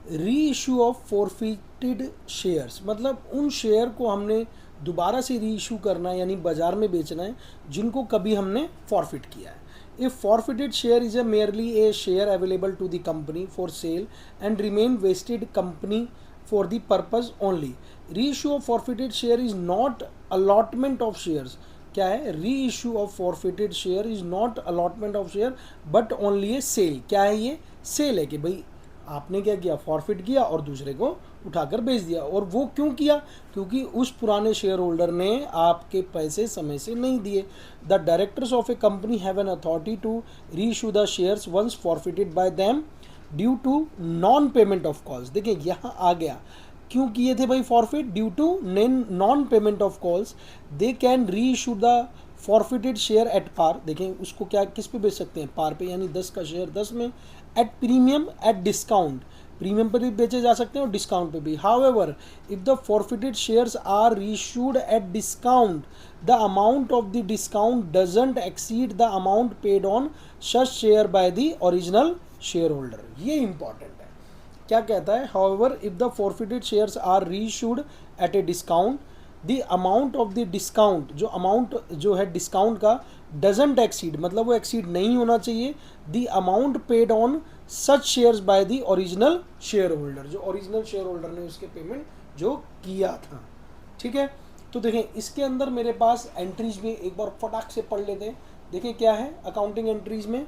री issue of forfeited shares, मतलब उन शेयर को हमने दोबारा से री इशू करना है, यानी बाजार में बेचना है जिनको कभी हमने फॉरफिट किया है. If forfeited share is a merely a share available to the company for sale and remain vested company for the purpose only. Reissue of forfeited share is not allotment of shares. क्या है? Reissue of forfeited share is not allotment of share but only a sale. क्या है ये? Cell है कि भाई आपने क्या किया, फॉरफिट किया और दूसरे को उठाकर बेच दिया. और वो क्यों किया? क्योंकि उस पुराने शेयर होल्डर ने आपके पैसे समय से नहीं दिए. The directors of a company have an authority to reissue the shares once forfeited by them due to non payment of calls. देखिए यहाँ आ गया, क्यों किए थे भाई forfeit? Due to non payment of calls they can reissue the forfeited share at par. देखें उसको क्या, किस पे बेच सकते हैं? पार पे, यानी 10 का शेयर 10 में, at premium at discount. Premium पर भी बेचे जा सकते हैं और डिस्काउंट पे भी. However if the forfeited shares are reissued at discount the amount of the discount doesn't exceed the amount paid on such share by the original shareholder. ये इंपॉर्टेंट है. क्या कहता है? However if the forfeited shares are reissued at a discount the amount of the discount, जो amount जो है discount का, doesn't exceed, मतलब वो एक्सीड नहीं होना चाहिए, the amount paid on such shares bye the original share holder, जो ओरिजिनल शेयर होल्डर ने उसके पेमेंट जो किया था. ठीक है, तो देखें इसके अंदर मेरे पास एंट्रीज में एक बार फटाक से पढ़ लेते हैं. देखें क्या है अकाउंटिंग एंट्रीज में.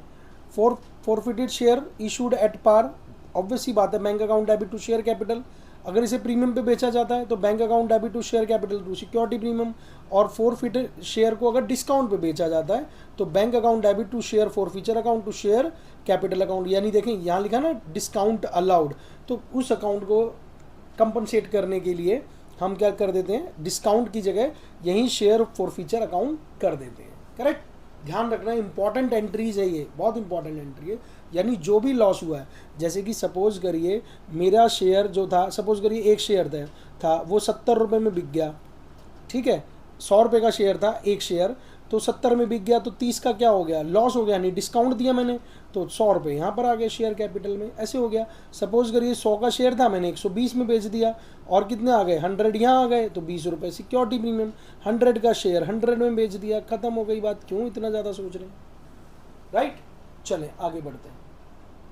Forfeited share issued at par, obvious सी बात है, bank account debit to share capital. अगर इसे प्रीमियम पे बेचा जाता है तो bank account debit to share capital to security premium. और फॉरफिटेड शेयर को अगर डिस्काउंट पे बेचा जाता है तो bank account debit to share forfeiture account to share capital account. यानी देखें यहाँ लिखा ना डिस्काउंट अलाउड, तो उस अकाउंट को कंपनसेट करने के लिए हम क्या कर देते हैं, डिस्काउंट की जगह यहीं शेयर फॉरफीचर अकाउंट कर देते हैं. करेक्ट, ध्यान रखना, इंपॉर्टेंट एंट्रीज है ये, बहुत इंपॉर्टेंट एंट्री है. यानी जो भी लॉस हुआ है, जैसे कि सपोज करिए मेरा शेयर जो था, सपोज करिए एक शेयर था वो 70 रुपये में बिक गया. ठीक है, 100 रुपये का शेयर था एक शेयर, तो 70 में बिक गया तो 30 का क्या हो गया, लॉस हो गया. नहीं, डिस्काउंट दिया मैंने तो 100 रुपये यहाँ पर आ गए शेयर कैपिटल में, ऐसे हो गया. सपोज करिए 100 का शेयर था, मैंने 120 में बेच दिया और कितने आ गए, 100 यहाँ आ गए, तो 20 रुपये सिक्योरिटी प्रीमियम. 100 का शेयर 100 में बेच दिया, खत्म हो गई बात. क्यों इतना ज़्यादा सोच रहे हैं? राइट, चलें आगे बढ़ते हैं.